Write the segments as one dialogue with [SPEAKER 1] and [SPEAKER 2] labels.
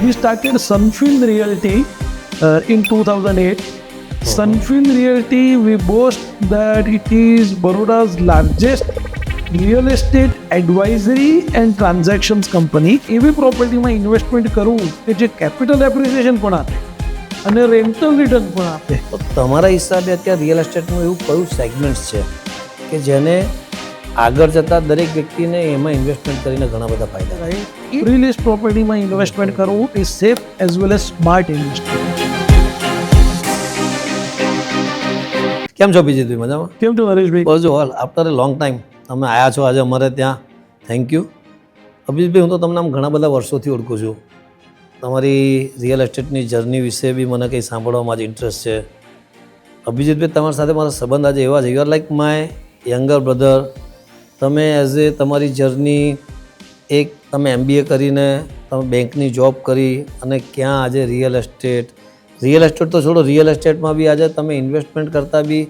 [SPEAKER 1] We started Sunfin Realty in 2008. Sunfin Realty, we boast that it is Baroda's largest real estate advisory and transactions company. એવી પ્રોપર્ટીમાં investment કરવું કે જે capital appreciation પણ આપે અને rental return પણ આપે.
[SPEAKER 2] તો તમારા હિસાબે અત્યારે રિયલ એસ્ટેટનું એવું કયું સેગમેન્ટ છે કે જેને આગળ જતાં દરેક વ્યક્તિને એમાં ઇન્વેસ્ટમેન્ટ કરીને ઘણા બધા ફાયદા થાય?
[SPEAKER 1] રિયલ એસ્ટેટ પ્રોપર્ટીમાં ઇન્વેસ્ટમેન્ટ કરવું is safe as well as smart investment.
[SPEAKER 2] કેમ છો અભિજીતભાઈ? મજામાં?
[SPEAKER 1] કેમ છો નરેશભાઈ?
[SPEAKER 2] બસ જો હાલ આફ્ટર એ લોંગ ટાઈમ તમે આવ્યા છો આજે અમારે ત્યાં. Thank you Abhijitbhai. હું તો તમને આમ ઘણા બધા વર્ષોથી ઓળખું છું. તમારી રિયલ એસ્ટેટની જર્ની વિશે બી મને કંઈ સાંભળવામાં જ ઇન્ટરેસ્ટ છે. અભિજીતભાઈ, તમારી સાથે મારા સંબંધ આજે એવા છે, you are like my younger brother. તમે એઝ એ તમારી જર્ની એક તમે MBA કરીને તમે બેંકની જોબ કરી અને ક્યાં આજે રિયલ એસ્ટેટ તો છોડો, રિયલ એસ્ટેટમાં બી આજે તમે ઇન્વેસ્ટમેન્ટ કરતાં બી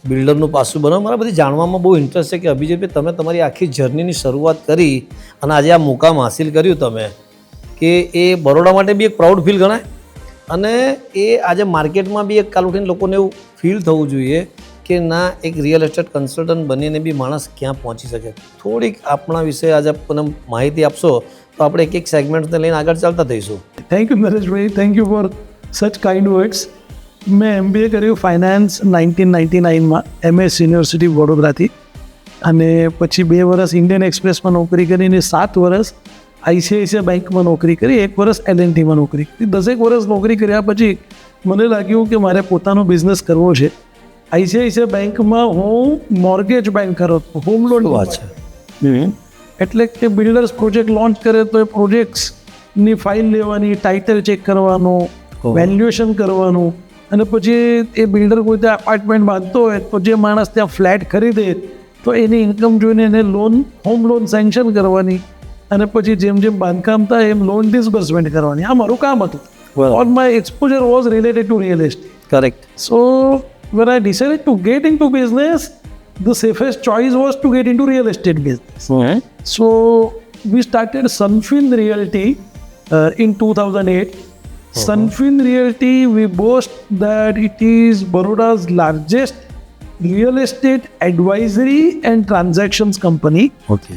[SPEAKER 2] બિલ્ડરનું પાસું બનો. મારા બધી જાણવામાં બહુ ઇન્ટરેસ્ટ છે કે અભિજીતભાઈ તમે તમારી આખી જર્નીની શરૂઆત કરી અને આજે આ મુકામ હાસિલ કર્યું તમે, કે એ બરોડા માટે બી એક પ્રાઉડ ફીલ ગણાય અને એ આજે માર્કેટમાં બી એક કાલ ઉઠીને લોકોને એવું ફીલ થવું જોઈએ કે ના, એક રિયલ એસ્ટેટ કન્સલ્ટન્ટ બનીને બી માણસ ક્યાં પહોંચી શકે. થોડીક આપણા વિશે આજે આપણને માહિતી આપશો તો આપણે એક સેગમેન્ટને લઈને આગળ ચાલતા થઈશું.
[SPEAKER 1] Thank you Nareshbhai, thank you for સચ કાઇન્ડ વર્ડ્સ. મેં MBA કર્યું ફાઇનાન્સ 1999માં MS યુનિવર્સિટી વડોદરાથી, અને પછી 2 વર્ષ ઇન્ડિયન એક્સપ્રેસમાં નોકરી કરીને 7 વર્ષ ICICI બેંકમાં નોકરી કરી, 1 વર્ષ L&Tમાં નોકરી કરી. 10 વર્ષ નોકરી કર્યા પછી મને લાગ્યું કે મારે પોતાનો બિઝનેસ કરવો છે. ICICI બેંકમાં હું મોર્ગેજ બેન્કર હતો, હોમ લોન.
[SPEAKER 2] વાત છે.
[SPEAKER 1] એટલે કે બિલ્ડર્સ પ્રોજેક્ટ લોન્ચ કરે તો એ પ્રોજેક્ટ્સની ફાઇલ લેવાની, ટાઇટલ ચેક કરવાનો, વેલ્યુએશન કરવાનું, અને પછી એ બિલ્ડર કોઈ ત્યાં અપાર્ટમેન્ટ બાંધતો હોય તો જે માણસ ત્યાં ફ્લેટ ખરીદે તો એની ઇન્કમ જોઈને એને લોન, હોમ લોન સેન્કશન કરવાની, અને પછી જેમ જેમ બાંધકામ થાય એમ લોન ડિસબર્સમેન્ટ કરવાની. આ મારું કામ હતું. All my exposure was related to real estate.
[SPEAKER 2] Correct.
[SPEAKER 1] So when I decided to get into business, the safest choice was to get into real estate business. So we started Sunfin Realty in 2008. Sunfin Realty, we boast that it is Baroda's largest real estate advisory and transactions company.
[SPEAKER 2] Okay.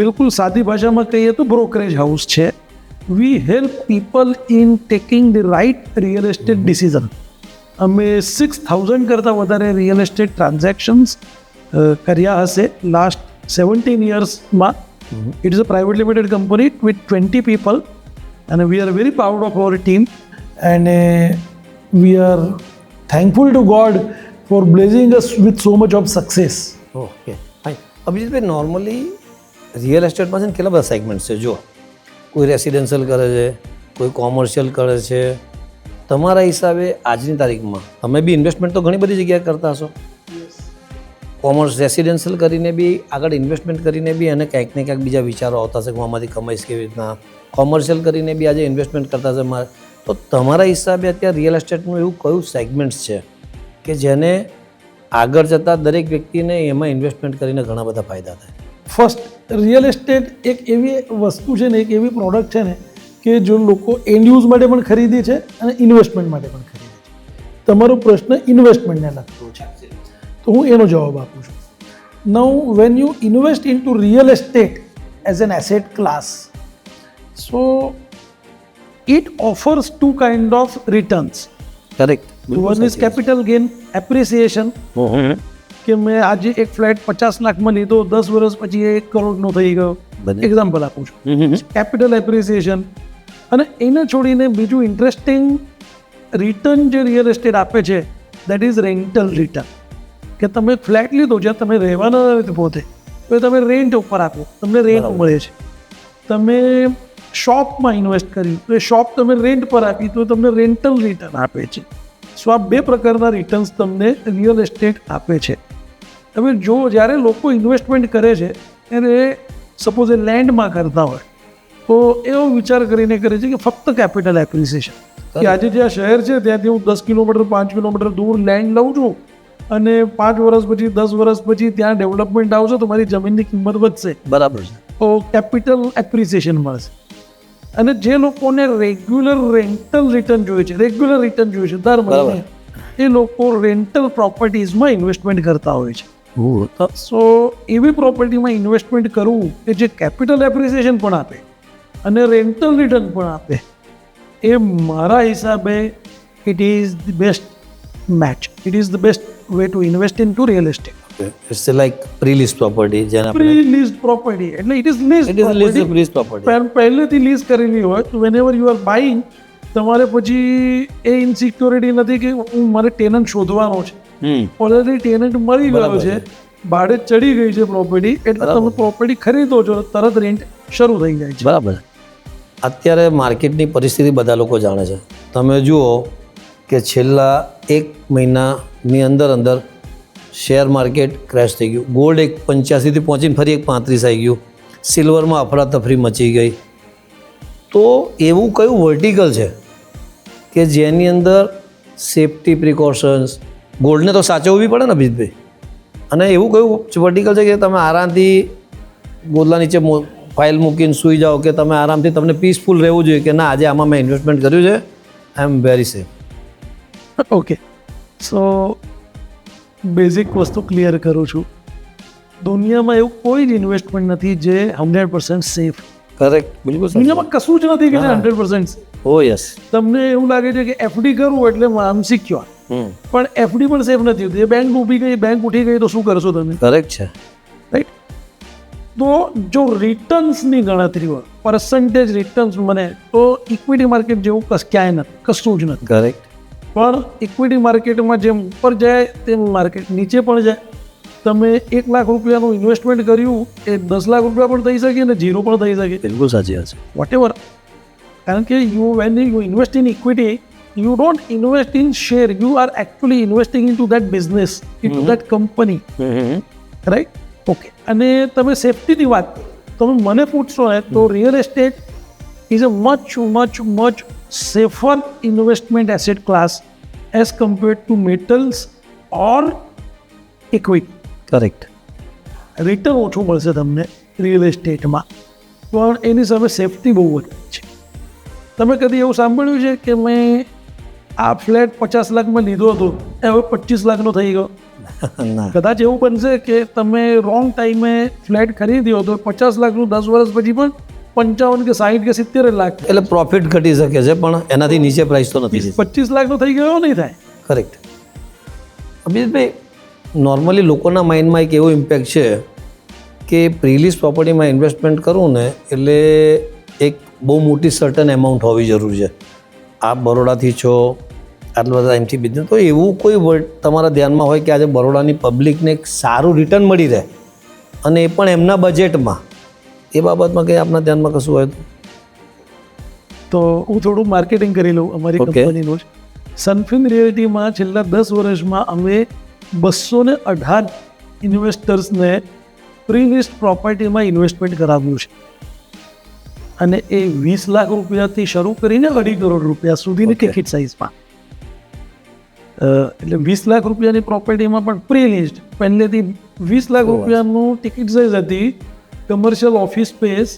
[SPEAKER 1] બિલકુલ સાદી ભાષામાં કહીએ તો brokerage house છે. We help people in taking the right real estate decision. અમે 6,000 કરતાં વધારે real estate transactions કર્યા હશે લાસ્ટ 17 yearsમાં. It is a private limited company with 20 people, and we are very proud of our team, and we are thankful to God for blessing us with so much of success.
[SPEAKER 2] Okay fine. Abhijitbhai, normally real એસ્ટેટમાં છે ને કેટલા બધા segments છે. જો કોઈ residential કરે છે, કોઈ કોમર્શિયલ કરે છે. તમારા હિસાબે આજની તારીખમાં તમે બી ઇન્વેસ્ટમેન્ટ તો ઘણી બધી જગ્યાએ કરતા હશો. કોમર્સ રેસિડેન્શિયલ કરીને બી આગળ ઇન્વેસ્ટમેન્ટ કરીને બી અને ક્યાંક ને ક્યાંક બીજા વિચારો આવતા હશે કે હું આમાંથી કમાઈશ કેવી રીતના. કોમર્શિયલ કરીને બી આજે ઇન્વેસ્ટમેન્ટ કરતા હશે મારે. તો તમારા હિસાબે અત્યારે રિયલ એસ્ટેટનું એવું કયું સેગમેન્ટ્સ છે કે જેને આગળ જતાં દરેક વ્યક્તિને એમાં ઇન્વેસ્ટમેન્ટ કરીને ઘણા બધા ફાયદા થાય?
[SPEAKER 1] ફર્સ્ટ, રિયલ એસ્ટેટ એક એવી વસ્તુ છે ને, એક એવી પ્રોડક્ટ છે ને કે જો લોકો એન્ડ યુઝ માટે પણ ખરીદે છે અને ઇન્વેસ્ટમેન્ટ માટે પણ ખરીદે છે. તમારો પ્રશ્ન ઇન્વેસ્ટમેન્ટને લગતો છે, તો હું એનો જવાબ આપું છું. Now when you invest in two real estate as an asset class, so it offers two kind of returns.
[SPEAKER 2] Correct.
[SPEAKER 1] One is capital gain appreciation. કે મેં આજે એક ફ્લેટ 50 લાખમાં લીધો, 10 વર્ષ પછી એ 1 કરોડનો થઈ ગયો. એક્ઝામ્પલ આપું છું. Capital appreciation. અને એને છોડીને બીજું ઇન્ટરેસ્ટિંગ રિટર્ન જે રિયલ એસ્ટેટ આપે છે, દેટ ઇઝ રેન્ટલ રિટર્ન. કે તમે ફ્લેટ લીધો જ્યાં તમે રહેવાના નથી પોતે, તો તમે રેન્ટ ઉપર આપો, તમને રેન્ટ મળે છે. તમે શોપમાં ઇન્વેસ્ટ કર્યું તો એ શોપ તમે રેન્ટ પર આપી તો તમને રેન્ટલ રિટર્ન આપે છે. સો આ 2 પ્રકારના રિટર્ન્સ તમને રિયલ એસ્ટેટ આપે છે. હવે જો જ્યારે લોકો ઇન્વેસ્ટમેન્ટ કરે છે ત્યારે સપોઝ એ લેન્ડમાં કરતા હોય તો એવો વિચાર કરીને કરે છે કે ફક્ત કેપિટલ એપ્રિસિએશન, કે આજે જે આ શહેર છે ત્યાંથી હું 10 કિલોમીટર 5 કિલોમીટર દૂર લેન્ડ લઉં છું અને 5 વર્ષ પછી 10 વર્ષ પછી ત્યાં ડેવલપમેન્ટ આવશે તો મારી જમીનની કિંમત વધશે.
[SPEAKER 2] બરાબર છે.
[SPEAKER 1] તો કેપિટલ એપ્રિસિએશન મળશે. અને જે લોકોને રેગ્યુલર રેન્ટલ રિટર્ન જોઈએ છે, રેગ્યુલર રિટર્ન જોઈએ છે દર મહિને, એ લોકો રેન્ટલ પ્રોપર્ટીઝમાં ઇન્વેસ્ટમેન્ટ કરતા હોય છે. સો એવી પ્રોપર્ટીમાં ઇન્વેસ્ટમેન્ટ કરવું કે જે કેપિટલ એપ્રિસિએશન પણ આપે અને રેન્ટલ રિટર્ન પણ આપે, એ મારા હિસાબે it is the best match. It is the best way to invest in two real estate.
[SPEAKER 2] It's like pre lease property, જેને
[SPEAKER 1] પ્રી લીઝ પ્રોપર્ટી એટલે ઇટ ઇઝ લીઝ
[SPEAKER 2] પ્રોપર્ટી.
[SPEAKER 1] પહેલેથી લીઝ કરેલી હોય તો whenever you are buying, તમારે પછી એ insecurity નથી કે હું મારે ટેનન્ટ શોધવાનો છે. ઓલરેડી ટેનન્ટ મળી ગયો છે, ભાડે ચડી ગઈ છે પ્રોપર્ટી, એટલે તમે પ્રોપર્ટી ખરીદો છો, તરત રેન્ટ શરૂ થઈ જાય છે.
[SPEAKER 2] બરાબર. અત્યારે માર્કેટની પરિસ્થિતિ બધા લોકો જાણે છે. તમે જુઓ કે છેલ્લા 1 મહિનાની અંદર શેર માર્કેટ ક્રેશ થઈ ગયું. ગોલ્ડ 85 પહોંચીને ફરી 35 આવી ગયું. સિલ્વરમાં અફરાતફરી મચી ગઈ. તો એવું કયું વર્ટિકલ છે કે જેની અંદર સેફટી પ્રિકોશન્સ, ગોલ્ડને તો સાચવવી પડે ને અભિજીતભાઈ, અને એવું કયું વર્ટિકલ છે કે તમે આરામથી ગોદલા નીચે ફાઇલ મૂકીને સૂઈ જાઓ, કે તમે આરામથી તમને પીસફુલ રહેવું જોઈએ કે ના આજે આમાં મેં ઇન્વેસ્ટમેન્ટ કર્યું છે, I am very safe.
[SPEAKER 1] Okay, so basic વસ્તુ ક્લિયર કરું છું. દુનિયામાં એવું કોઈ જ ઇન્વેસ્ટમેન્ટ નથી જે 100% સેફ.
[SPEAKER 2] કરેક્ટ, બિલકુલ.
[SPEAKER 1] દુનિયામાં કશું જ નથી કે 100%
[SPEAKER 2] ઓ યસ.
[SPEAKER 1] તમને એવું લાગે છે કે એફડી કરવું એટલે આમ સિક્યોર, પણ એફડી પણ સેફ નથી હોતી. બેંક ઊભી ગઈ, બેંક ઉઠી ગઈ તો શું કરશો તમે?
[SPEAKER 2] કરેક્ટ છે.
[SPEAKER 1] રાઈટ. તો જો રિટર્ન્સની ગણતરી હોય, પર્સન્ટેજ રિટર્ન્સ મને, તો ઇક્વિટી માર્કેટ જેવું ક્યાંય નથી, કશું જ નથી.
[SPEAKER 2] કરેક્ટ.
[SPEAKER 1] પણ ઇક્વિટી માર્કેટમાં જેમ ઉપર જાય તેમ માર્કેટ નીચે પણ જાય. તમે 1 લાખ રૂપિયાનું ઇન્વેસ્ટમેન્ટ કર્યું એ 10 લાખ રૂપિયા પણ થઈ શકે અને 0 પણ થઈ શકે.
[SPEAKER 2] બિલકુલ સાચી વાત છે.
[SPEAKER 1] Whatever. કારણ કે when you invest in equity, you don't invest in share, you are actually investing into that business, into that company, right? Okay. અને તમે સેફટીની વાત, તમે મને પૂછશો ને તો real estate is a much safer investment asset class as compared to metals or equity.
[SPEAKER 2] Correct.
[SPEAKER 1] Return ઓછું મળશે તમને રિયલ એસ્ટેટમાં, પણ એની સામે સેફટી બહુ વધારે છે. તમે કદી એવું સાંભળ્યું છે કે મેં આ ફ્લેટ 50 લાખમાં લીધો હતો, હવે 25 લાખનો થઈ ગયો? કદાચ એવું બનશે કે તમે રોંગ ટાઈમે ફ્લેટ ખરીદ્યો તો 50 લાખનું 10 વર્ષ પછી પણ 55 કે 60 કે 70 લાખ,
[SPEAKER 2] એટલે પ્રોફિટ ઘટી શકે છે પણ એનાથી નીચે પ્રાઇસ તો નથી.
[SPEAKER 1] 25 લાખનો થઈ ગયો નહીં થાય.
[SPEAKER 2] કરેક્ટ. અભિજીતભાઈ, નોર્મલી લોકોના માઇન્ડમાં એક એવો ઇમ્પેક્ટ છે કે પ્રીલીઝ પ્રોપર્ટીમાં ઇન્વેસ્ટમેન્ટ કરવું ને એટલે એક બહુ મોટી સર્ટન એમાઉન્ટ હોવી જરૂરી છે. આપ બરોડાથી છો, આટલા બધા ટાઈમથી બિઝનેસ, તો એવું કોઈ તમારા ધ્યાનમાં હોય કે આજે બરોડાની પબ્લિકને એક સારું રિટર્ન મળી રહે અને એ પણ એમના બજેટમાં, એ બાબતમાં કંઈ આપના ધ્યાનમાં કશું હોય
[SPEAKER 1] તો હું થોડું માર્કેટિંગ કરી લઉં અમારી કંપનીનું. સનફિન રિયલ્ટીમાં છેલ્લા 10 વર્ષમાં અમે 218 ઇન્વેસ્ટર્સને પ્રીલિસ્ટ પ્રોપર્ટીમાં ઇન્વેસ્ટમેન્ટ કરાવ્યું છે, અને એ 20 લાખ રૂપિયાથી શરૂ કરીને 2.5 કરોડ રૂપિયા સુધીની ટિકિટ સાઇઝમાં. એટલે 20 લાખ રૂપિયાની પ્રોપર્ટીમાં પણ પ્રીલિસ્ટ પહેલેથી 20 લાખ રૂપિયાનું ટિકિટ સાઇઝ હતી. કમર્શિયલ ઓફિસ સ્પેસ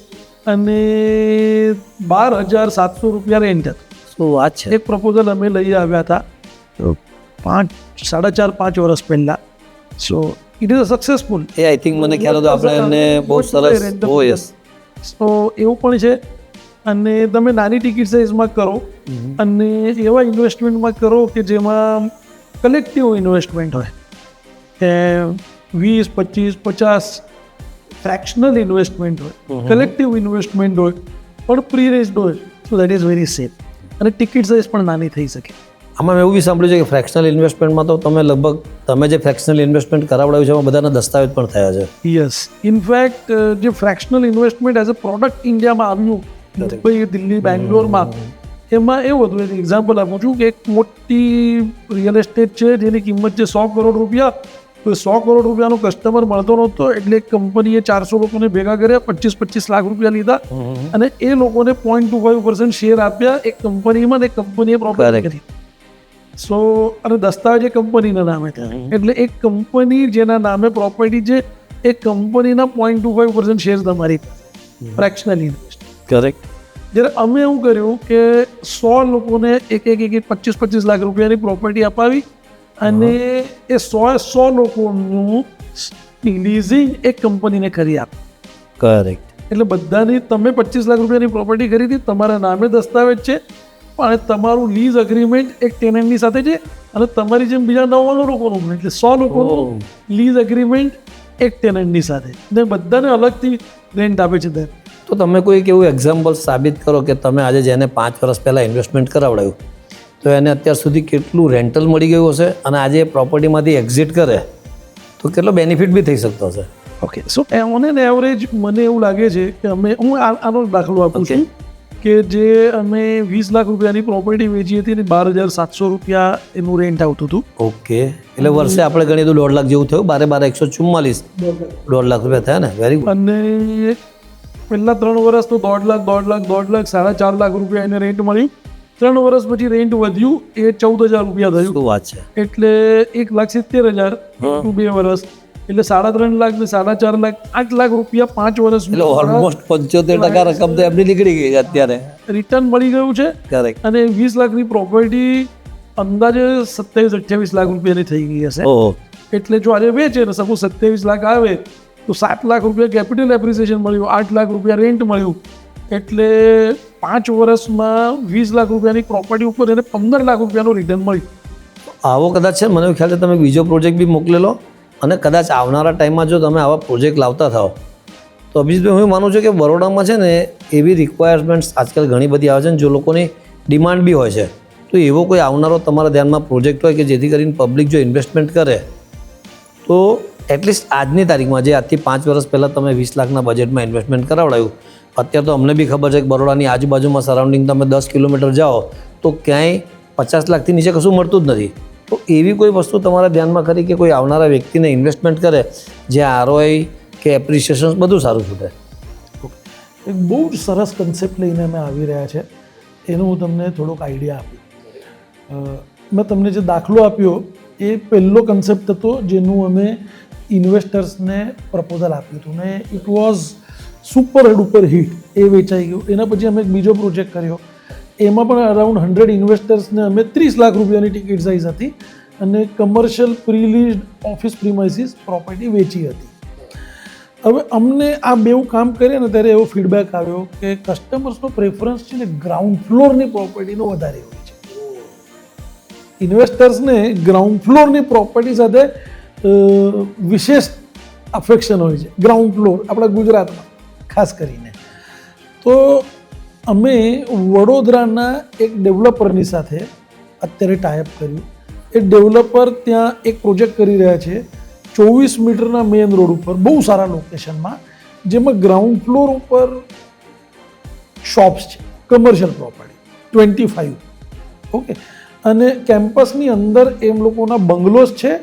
[SPEAKER 1] અને 12,700 રૂપિયા રેન્ટ હતું.
[SPEAKER 2] શું વાત છે.
[SPEAKER 1] એક પ્રપોઝલ અમે લઈ આવ્યા હતા 4.5 વર્ષ પહેલાં. So it is a successful.
[SPEAKER 2] A I think મને ખ્યાલ હતો આપણે એમને બહુ સરસ. ઓ યસ.
[SPEAKER 1] તો એવું પણ છે. અને તમે નાની ટિકિટ સાઇઝમાં કરો અને એવા ઇન્વેસ્ટમેન્ટમાં કરો કે જેમાં કલેક્ટિવ ઇન્વેસ્ટમેન્ટ હોય, કે 20, 25, 50 ફ્રેક્શનલ ઇન્વેસ્ટમેન્ટ હોય, કલેક્ટિવ ઇન્વેસ્ટમેન્ટ હોય, પણ પ્રી રેઝડ હોય, so that is very safe. અને ટિકિટ સાઇઝ પણ નાની થઈ શકે.
[SPEAKER 2] આમાં મેં એવું બી સાંભળ્યું છે કે ફ્રેક્શનલ ઇન્વેસ્ટમેન્ટમાં તો તમે જે ફ્રેક્શનલ ઇન્વેસ્ટમેન્ટ કરાવડાવ્યું છે એમાં બધાના દસ્તાવેજ પણ થયા છે.
[SPEAKER 1] યસ. ઇનફેક્ટ જે fractional investment as a product ઇન્ડિયામાં આવ્યું મુંબઈ, દિલ્હી, બેંગ્લોરમાં, એમાં એવું હતું. એક એક્ઝામ્પલ આપું છું કે એક મોટી રિયલ એસ્ટેટ છે જેની કિંમત છે 100 કરોડ રૂપિયા. તો 100 કરોડ રૂપિયાનો કસ્ટમર મળતો નહોતો, એટલે કંપનીએ 400 લોકોને ભેગા કર્યા, 25 લાખ રૂપિયા લીધા અને એ લોકોને 0.25% શેર આપ્યા એક કંપનીમાં, એક કંપનીએ પ્રોપર્ટી કરી. સો અને દસ્તાવેજ એ કંપનીના નામે થયા. એટલે એક કંપની જેના નામે પ્રોપર્ટી છે એ કંપનીના 0.25% શેર તમારી ફ્રેક્શનલ ઇન્વેસ્ટ.
[SPEAKER 2] કરેક્ટ.
[SPEAKER 1] જ્યારે અમે એવું કર્યું કે 100 લોકોને એક 25 લાખ રૂપિયાની પ્રોપર્ટી અપાવી અને એ 100 લોકોનું લીઝિંગ એક કંપનીને કરી આપી.
[SPEAKER 2] કરેક્ટ.
[SPEAKER 1] એટલે બધાની તમે 25 લાખ રૂપિયાની પ્રોપર્ટી ખરીદી, તમારા નામે દસ્તાવેજ છે, પણ તમારું લીઝ અગ્રીમેન્ટ એક ટેનન્ટની સાથે છે અને તમારી જેમ બીજા 99 લોકોનું, એટલે 100 લોકોનું લીઝ અગ્રીમેન્ટ એક ટેનન્ટની સાથે, ને બધાને અલગથી રેન્ટ આપે છે. ત્યારે
[SPEAKER 2] તો તમે કોઈક એવું એક્ઝામ્પલ સાબિત કરો કે તમે આજે જેને 5 વર્ષ પહેલાં ઇન્વેસ્ટમેન્ટ કરાવડાયું તો એને અત્યાર સુધી કેટલું રેન્ટલ મળી ગયું હશે અને આજે પ્રોપર્ટીમાંથી એક્ઝિટ કરે તો કેટલો બેનિફિટ બી થઈ શકતો હશે.
[SPEAKER 1] Okay, so on an average મને એવું લાગે છે કે હું આનો દાખલો આપું છું કે જે અમે 20 લાખ રૂપિયાની પ્રોપર્ટી વેચી હતી ને 12,700 રૂપિયા એનું રેન્ટ આવતું હતું.
[SPEAKER 2] ઓકે, એટલે વર્ષે આપણે ગણીએ તો 1.5 લાખ જેવું થયું. 144 1.5 લાખ રૂપિયા થયા ને. Very good.
[SPEAKER 1] અને પહેલા 3 વર્ષ તો 1.5 લાખ 4.5 લાખ રૂપિયા એને રેન્ટ મળ્યું. 3 વર્ષ પછી રેન્ટ વધ્યું, એ 14,000 રૂપિયા થયું.
[SPEAKER 2] શું વાત છે.
[SPEAKER 1] એટલે 1,70,000 ટુ 2 વર્ષ એટલે 3.5 લાખ ને 4.5 લાખ 8 લાખ રૂપિયા 5 વર્ષ
[SPEAKER 2] એટલે ઓલમોસ્ટ 75% રકમ તો એમની નીકળી ગઈ અત્યારે.
[SPEAKER 1] રિટર્ન મળી ગયું છે.
[SPEAKER 2] કરેક્ટ.
[SPEAKER 1] અને 20 લાખની પ્રોપર્ટી અંદાજે 27-28 લાખ રૂપિયાની થઈ ગઈ હશે.
[SPEAKER 2] ઓહો.
[SPEAKER 1] એટલે જો આજે વેચે ને સપોઝ 27 લાખ આવે તો 7 લાખ રૂપિયા કેપિટલ એપ્રિસિએશન મળ્યું, 8 લાખ રૂપિયા રેન્ટ મળ્યું, એટલે 5 વર્ષમાં 20 લાખ રૂપિયાની પ્રોપર્ટી ઉપર એને 15 લાખ રૂપિયાનું રિટર્ન મળ્યું.
[SPEAKER 2] આવો કદાચ છે મને ખ્યાલ છે તમે બીજો પ્રોજેક્ટ બી મોકલેલો અને કદાચ આવનારા ટાઈમમાં જો તમે આવા પ્રોજેક્ટ લાવતા થાઓ તો અભિષભાઈ હું માનું છું કે બરોડામાં છે ને એવી રિક્વાયરમેન્ટ્સ આજકાલ ઘણી બધી આવે છે ને જો લોકોની ડિમાન્ડ બી હોય છે, તો એવો કોઈ આવનારો તમારા ધ્યાનમાં પ્રોજેક્ટ હોય કે જેથી કરીને પબ્લિક જો ઇન્વેસ્ટમેન્ટ કરે તો એટલીસ્ટ આજની તારીખમાં જે આજથી 5 વર્ષ પહેલાં તમે 20 લાખના બજેટમાં ઇન્વેસ્ટમેન્ટ કરાવડાયું, અત્યારે તો અમને બી ખબર છે કે બરોડાની આજુબાજુમાં સરાઉન્ડિંગ તમે 10 કિલોમીટર જાઓ તો ક્યાંય 50 લાખથી નીચે કશું મળતું જ નથી. તો એવી કોઈ વસ્તુ તમારા ધ્યાનમાં ખરી કે કોઈ આવનારા વ્યક્તિને ઇન્વેસ્ટમેન્ટ કરે જે આરઓઆઈ કે એપ્રિસિએશન બધું સારું છૂટે?
[SPEAKER 1] એક બહુ જ સરસ કન્સેપ્ટ લઈને અમે આવી રહ્યા છે, એનું હું તમને થોડોક આઈડિયા આપું. મેં તમને જે દાખલો આપ્યો એ પહેલો કન્સેપ્ટ હતો જેનું અમે ઇન્વેસ્ટર્સને પ્રપોઝલ આપ્યું હતું ને it was super duper hit. એ વેચાઈ ગયું. એના પછી અમે એક બીજો પ્રોજેક્ટ કર્યો, એમાં પણ અરાઉન્ડ 100 ઇન્વેસ્ટર્સને અમે 30 લાખ રૂપિયાની ટિકિટ સાઇઝ હતી અને કમર્શિયલ પ્રીલીઝડ ઓફિસ પ્રીમાઇસીસ પ્રોપર્ટી વેચી હતી. હવે અમને આ બેઉ કામ કરીએ ને ત્યારે એવો ફીડબેક આવ્યો કે કસ્ટમર્સનો પ્રેફરન્સ છે ને ગ્રાઉન્ડ ફ્લોરની પ્રોપર્ટીનો વધારે હોય છે. ઇન્વેસ્ટર્સને ગ્રાઉન્ડ ફ્લોરની પ્રોપર્ટી સાથે વિશેષ અફેક્શન હોય છે. ગ્રાઉન્ડ ફ્લોર આપણા ગુજરાતમાં ખાસ કરીને. તો અમે વડોદરાના એક ડેવલપરની સાથે અત્યારે ટાઈઅપ કર્યું. એ ડેવલપર ત્યાં એક પ્રોજેક્ટ કરી રહ્યા છે 24 મીટરના મેઇન રોડ ઉપર બહુ સારા લોકેશનમાં, જેમાં ગ્રાઉન્ડ ફ્લોર ઉપર શોપ્સ છે, કમર્શિયલ પ્રોપર્ટી 25. ઓકે, અને કેમ્પસની અંદર એમ લોકોના બંગલોઝ છે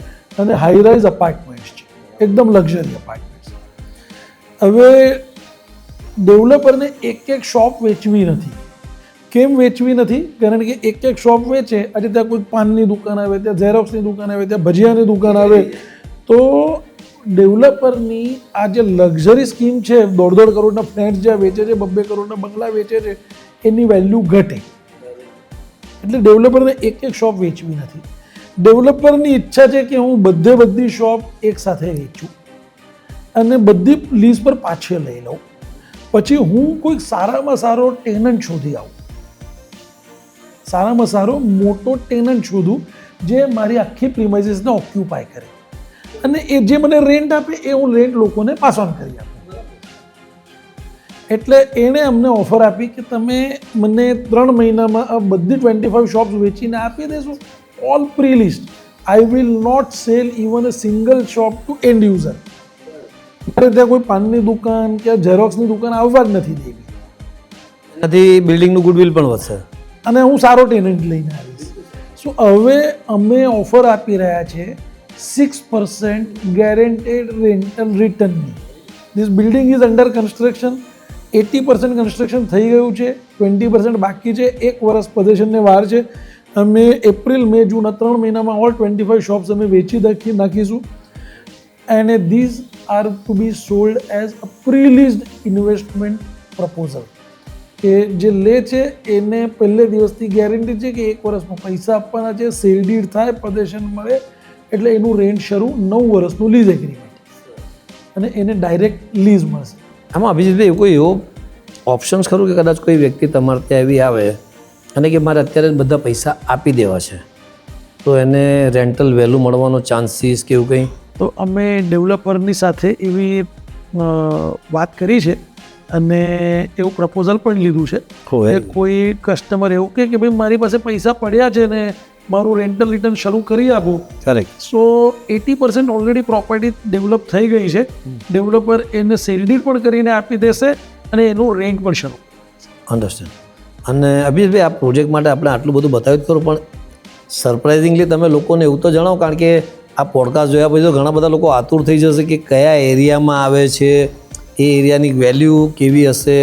[SPEAKER 1] અને હાઈરાઇઝ અપાર્ટમેન્ટ્સ છે, એકદમ લક્ઝરી અપાર્ટમેન્ટ્સ. હવે ડેવલપરને એક શોપ વેચવી નથી. કેમ વેચવી નથી? કારણ કે એક શોપ વેચે, આજે ત્યાં કોઈ પાનની દુકાન આવે, ત્યાં ઝેરોક્સની દુકાન આવે, ત્યાં ભજીયાની દુકાન આવે, તો ડેવલપરની આ જે લક્ઝરી સ્કીમ છે, 1.5 કરોડના ફ્લેટ જ્યાં વેચે છે, 2 કરોડના બંગલા વેચે છે, એની વેલ્યુ ઘટે. એટલે ડેવલપરને એક શોપ વેચવી નથી. ડેવલપરની ઈચ્છા છે કે હું બધી શોપ એક સાથે વેચું અને બધી લીઝ પર પાછી લઈ લઉં, પછી હું કોઈક સારામાં સારો ટેનન્ટ શોધી આવું, સારામાં સારો મોટો ટેનન્ટ શોધું જે મારી આખી પ્રીમાઇસીસને ઓક્યુપાય કરે અને એ જે મને રેન્ટ આપે એ હું રેન્ટ લોકોને પાસ ઓન કરી આપું. એટલે એણે અમને ઓફર આપી કે તમે મને 3 મહિનામાં આ બધી 25 શોપ્સ વેચીને આપી દેશો, all pre leased. I will not sell even a single shop to end user. મારે ત્યાં કોઈ પાનની દુકાન કે ઝેરોક્સની દુકાન આવવા જ નથી દેવી.
[SPEAKER 2] એનાથી બિલ્ડિંગનું ગુડવિલ પણ વધશે
[SPEAKER 1] અને હું સારો ટેનન્ટ લઈને આવીશ. સો હવે અમે ઓફર આપી રહ્યા છે 6% ગેરંટેડ રેન્ટલ રિટર્નની. This building is under construction. 80% construction થઈ ગયું છે, 20% બાકી છે. 1 વર્ષ પોઝિશનને વાર છે. અમે એપ્રિલ, મે, જૂન 3 મહિનામાં ઓલ 25 શોપ્સ અમે વેચી નાખીશું. And these are to be sold as a preleased investment proposal. કે જે લે છે એને પહેલે દિવસથી ગેરંટી છે કે 1 વર્ષમાં પૈસા આપવાના છે, સેલડીડ થાય, પોઝેશન મળે, એટલે એનું રેન્ટ શરૂ 9 વર્ષનું લીઝ એગ્રીમેન્ટ અને એને ડાયરેક્ટ લીઝ મળશે.
[SPEAKER 2] આમાં અભિજીતભાઈ કોઈ એવો ઓપ્શન્સ ખરું કે કદાચ કોઈ વ્યક્તિ તમારે ત્યાં એવી આવે અને કે મારે અત્યારે જ બધા પૈસા આપી દેવા છે, તો એને રેન્ટલ વેલ્યુ મળવાનો ચાન્સીસ કે એવું કંઈ?
[SPEAKER 1] તો અમે ડેવલપરની સાથે એવી વાત કરી છે અને એવું પ્રપોઝલ પણ લીધું છે કે કોઈ કસ્ટમર એવું કહે કે ભાઈ મારી પાસે પૈસા પડ્યા છે ને મારું રેન્ટલ રિટર્ન શરૂ કરી આપું.
[SPEAKER 2] કરેક્ટ.
[SPEAKER 1] સો 80% ઓલરેડી પ્રોપર્ટી ડેવલપ થઈ ગઈ છે. ડેવલપર એને સેલડી પણ કરીને આપી દેશે અને એનું રેન્ટ પણ શરૂ.
[SPEAKER 2] અન્ડરસ્ટેન્ડ. અને અભિજીતભાઈ આ પ્રોજેક્ટ માટે આપણે આટલું બધું બતાવ્યું ખરું, પણ સરપ્રાઇઝિંગલી તમે લોકોને એવું તો જણાવો, કારણ કે આ પોડકાસ્ટ જોયા પછી તો ઘણા બધા લોકો આતુર થઈ જશે કે કયા એરિયામાં આવે છે, એ એરિયાની વેલ્યુ કેવી હશે,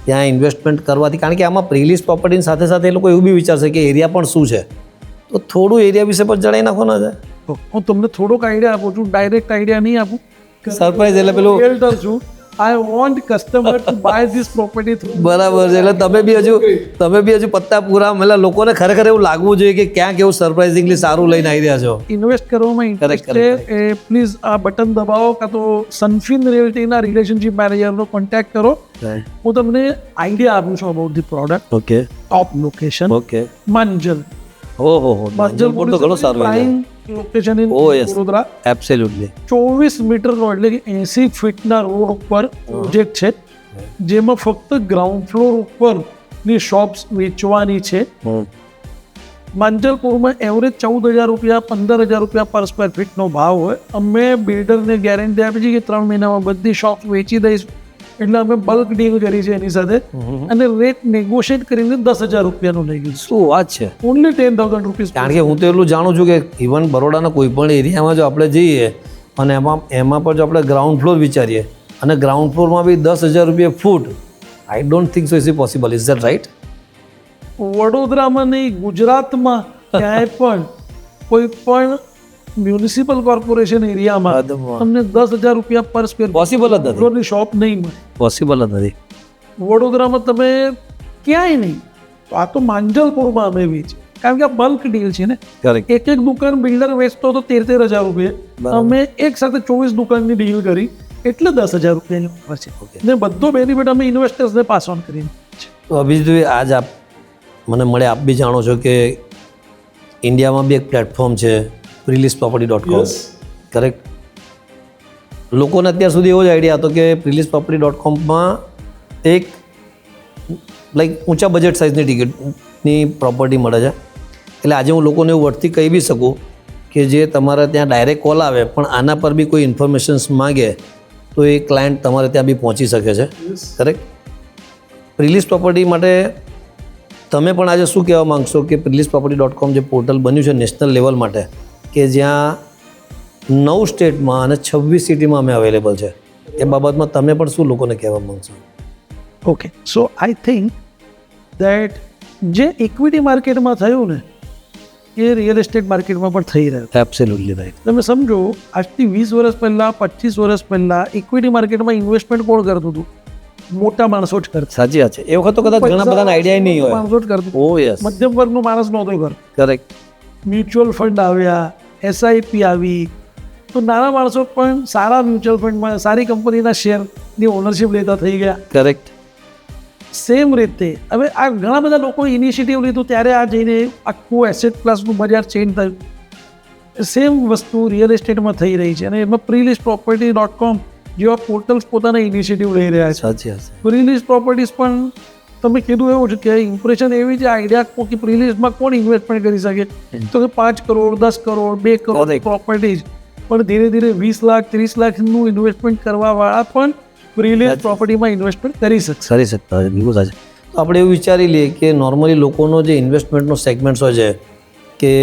[SPEAKER 2] ત્યાં ઇન્વેસ્ટમેન્ટ કરવાથી, કારણ કે આમાં પ્રીલીઝ પ્રોપર્ટીની સાથે સાથે એ લોકો એવું બી વિચારશે કે એરિયા પણ શું છે. તો થોડું એરિયા વિશે પણ જણાવી નાખો ને.
[SPEAKER 1] હું તમને થોડોક આઈડિયા આપું છું, ડાયરેક્ટ આઈડિયા નહીં આપું.
[SPEAKER 2] સરપ્રાઈઝ એટલે પેલું
[SPEAKER 1] રિયલ્ટર છું. I want customer to buy this property through.
[SPEAKER 2] બરાબર છે. એટલે તમે બી હજુ પત્તા પૂરા, એટલે લોકોને ખરેખર એવું લાગવું જોઈએ કે ક્યાંક એવું સરપ્રાઇઝિંગલી સારું લઈને આવી રહ્યા છો.
[SPEAKER 1] ઇન્વેસ્ટ કરવામાં ઇન્ટરેસ્ટ છે એ પ્લીઝ આ બટન દબાવો કાં તો સનફિન રિયલ્ટીના રિલેશનશિપ મેનેજરનો કોન્ટેક્ટ કરો. હું તમને આઈડિયા આપું છું about the product.
[SPEAKER 2] Okay.
[SPEAKER 1] Top location.
[SPEAKER 2] Okay.
[SPEAKER 1] માંજલ.
[SPEAKER 2] ઓહો, માંજલપુર તો ઘણો સારું
[SPEAKER 1] prime location in Vadodara.
[SPEAKER 2] Absolutely.
[SPEAKER 1] 24 મીટરનો એટલે કે 80 ફીટના રોડ ઉપર પ્રોજેક્ટ છે, જેમાં ફક્ત ગ્રાઉન્ડ ફ્લોર ઉપરની શોપ્સ વેચવાની છે. માંજલપુરમાં એવરેજ 14,000 રૂપિયા 15,000 રૂપિયા પર સ્ક્વેર ફીટનો ભાવ હોય. અમે બિલ્ડરને ગેરંટી આપી છે કે 3 મહિનામાં બધી શોપ વેચી દઈશું. એટલે અમે બલ્ક ડીલ કરી છે એની સાથે અને રેટ નેગોશિએટ કરીને 10,000 રૂપિયાનું લઈ ગયું.
[SPEAKER 2] શું વાત છે?
[SPEAKER 1] Only 10,000 rupees.
[SPEAKER 2] કારણ કે હું તો એટલું જાણું છું કે ઇવન બરોડાના કોઈ પણ એરિયામાં જો આપણે જઈએ અને એમાં પણ જો આપણે ગ્રાઉન્ડ ફ્લોર વિચારીએ અને ગ્રાઉન્ડ ફ્લોરમાં બી 10,000 રૂપિયા foot, I don't think so is possible. Is that right?
[SPEAKER 1] વડોદરામાં નહીં, ગુજરાતમાં ક્યાંય પણ કોઈ પણ મ્યુનિસિપલ કોર્પોરેશન એરિયામાં તમને 10,000 રૂપિયા પર સ્ક્વેર
[SPEAKER 2] પોસિબલ જ નથી.
[SPEAKER 1] ફ્લોરની શોપ નહીં મળે.
[SPEAKER 2] પોસિબલ જ નથી
[SPEAKER 1] વડોદરામાં તમે ક્યાંય નહીં. તો આ તો માંજલપુરમાં અમે વેચી, કારણ કે આ બલ્ક ડીલ છે ને. એક દુકાન બિલ્ડર વેચતો તો 13,000 રૂપિયા, અમે એક સાથે 24 દુકાનની ડીલ કરી એટલે 10,000 રૂપિયાની ઓફર છે ને બધો બેનિફિટ અમે ઇન્વેસ્ટર્સને પાસ ઓન કરીને.
[SPEAKER 2] તો અભિજીતભાઈ આજ આપ મને મળે, આપ બી જાણો છો કે ઇન્ડિયામાં બી એક પ્લેટફોર્મ છે prelisproperty.com. કરેક્ટ. લોકોને અત્યાર સુધી એવો જ આઈડિયા હતો કે prelisproperty.com-માં એક ઊંચા બજેટ સાઇઝની ટિકિટની પ્રોપર્ટી મળે છે. એટલે આજે હું લોકોને એવું વર્ડથી કહી બી શકું કે જે તમારે ત્યાં ડાયરેક્ટ કોલ આવે પણ આના પર બી કોઈ ઇન્ફોર્મેશન્સ માગે તો એ ક્લાયન્ટ તમારે ત્યાં બી પહોંચી શકે છે. કરેક્ટ. પ્રીલીઝ પ્રોપર્ટી માટે તમે પણ આજે શું કહેવા માગશો કે prelisproperty.com જે પોર્ટલ બન્યું છે નેશનલ લેવલ માટે, કે જ્યાં 9 સ્ટેટમાં અને 26 સિટીમાં અમે અવેલેબલ છે, એ બાબતમાં તમે પણ શું લોકોને કહેવા માગશો?
[SPEAKER 1] Okay, so I think that જે ઇક્વિટી માર્કેટમાં થયું ને એ રિયલ એસ્ટેટ માર્કેટમાં પણ થઈ રહ્યું.
[SPEAKER 2] Absolutely right.
[SPEAKER 1] તમે સમજો આજથી 20 વર્ષ પહેલાં 25 વર્ષ પહેલાં ઇક્વિટી માર્કેટમાં ઇન્વેસ્ટમેન્ટ કોણ કરતું હતું? મોટા માણસો જ કરતા.
[SPEAKER 2] સાચી વાત છે. એ વખત તો કદાચ ઘણા બધાના આઈડિયા નહીં હોય.
[SPEAKER 1] માણસો જ કરતું.
[SPEAKER 2] ઓ યસ.
[SPEAKER 1] મધ્યમ વર્ગનો માણસ નહોતો કરતો.
[SPEAKER 2] કરેક્ટ.
[SPEAKER 1] મ્યુચ્યુઅલ ફંડ આવ્યા, SIP આવી, તો નાના માણસો પણ સારા મ્યુચ્યુઅલ ફંડમાં સારી કંપનીના શેરની ઓનરશિપ લેતા થઈ ગયા.
[SPEAKER 2] કરેક્ટ.
[SPEAKER 1] સેમ રીતે હવે આ ઘણા બધા લોકોએ ઇનિશિયેટિવ લીધું ત્યારે આ જઈને આખું એસેટ ક્લાસનું બજાર ચેન્જ થયું. સેમ વસ્તુ રિયલ એસ્ટેટમાં થઈ રહી છે અને એમાં prelisproperty.com જેવા પોર્ટલ્સ પોતાના ઇનિશિયેટિવ લઈ રહ્યા છે.
[SPEAKER 2] સાચી વાત.
[SPEAKER 1] પ્રીલીઝ પ્રોપર્ટીઝ પણ તમે કીધું એવું છે કે ઇમ્પ્રેશન એવી છે આઈડિયા કે પ્રીલીઝમાં કોણ ઇન્વેસ્ટમેન્ટ કરી શકે, તો કે 5 કરોડ 10 કરોડ 2 કરોડ પ્રોપર્ટીઝ, પણ ધીરે ધીરે 20 લાખ 30 લાખનું ઇન્વેસ્ટમેન્ટ કરવાવાળા પણ પ્રીલીઝ પ્રોપર્ટીમાં ઇન્વેસ્ટમેન્ટ કરી શકશે.
[SPEAKER 2] કરી શકતા હોય. બિલકુલ સાચું. તો આપણે એવું વિચારી લઈએ કે નોર્મલી લોકોનો જે ઇન્વેસ્ટમેન્ટનો સેગમેન્ટ્સ હોય છે કે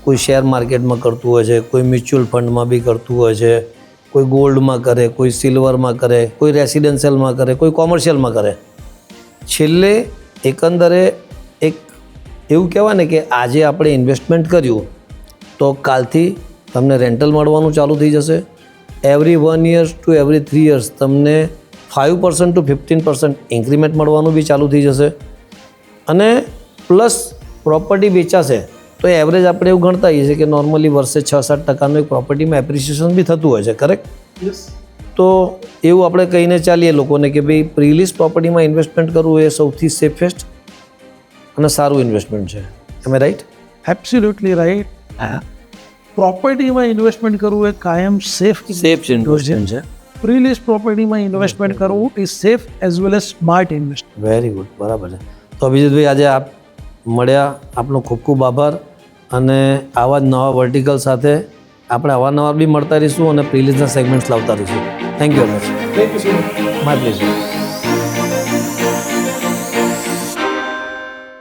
[SPEAKER 2] કોઈ શેર માર્કેટમાં કરતું હોય છે, કોઈ મ્યુચ્યુઅલ ફંડમાં બી કરતું હોય છે, કોઈ ગોલ્ડમાં કરે, કોઈ સિલ્વરમાં કરે, કોઈ રેસિડેન્શિયલમાં કરે, કોઈ કોમર્શિયલમાં કરે. છેલ્લે એકંદરે એક એવું કહેવાય ને કે આજે આપણે ઇન્વેસ્ટમેન્ટ કર્યું તો કાલથી તમને રેન્ટલ મળવાનું ચાલુ થઈ જશે. Every 1 year to every 3 years તમને 5% to 15% ઇન્ક્રીમેન્ટ મળવાનું બી ચાલુ થઈ જશે અને પ્લસ પ્રોપર્ટી વેચાશે તો એવરેજ આપણે એવું ગણતા હોઈએ છીએ કે નોર્મલી વર્ષે 6-7% એક પ્રોપર્ટીમાં એપ્રિસિએશન બી થતું હોય છે, કરેક્ટ? તો એવું આપણે કહીને ચાલીએ લોકોને કે ભાઈ પ્રીલીઝ પ્રોપર્ટીમાં ઇન્વેસ્ટમેન્ટ કરવું એ સૌથી સેફેસ્ટ અને સારું ઇન્વેસ્ટમેન્ટ છે. એમ રાઈટ?
[SPEAKER 1] Absolutely right. પ્રોપર્ટીમાં ઇન્વેસ્ટમેન્ટ કરવું એ કાયમ સેફ
[SPEAKER 2] ઇન્વેસ્ટમેન્ટ છે.
[SPEAKER 1] પ્રીલીઝ પ્રોપર્ટીમાં ઇન્વેસ્ટમેન્ટ કરવું is safe as well as smart investment.
[SPEAKER 2] Very good, બરાબર છે. તો અભિજીતભાઈ આજે આપ મળ્યા, આપનો ખૂબ ખૂબ આભાર અને આવા જ નવા વર્ટિકલ સાથે આપણે અવારનવાર બી મળતા રહીશું અને પ્રીલીઝના સેગમેન્ટ્સ લાવતા રહીશું. Thank you very much.
[SPEAKER 1] Thank you so much.
[SPEAKER 2] My pleasure.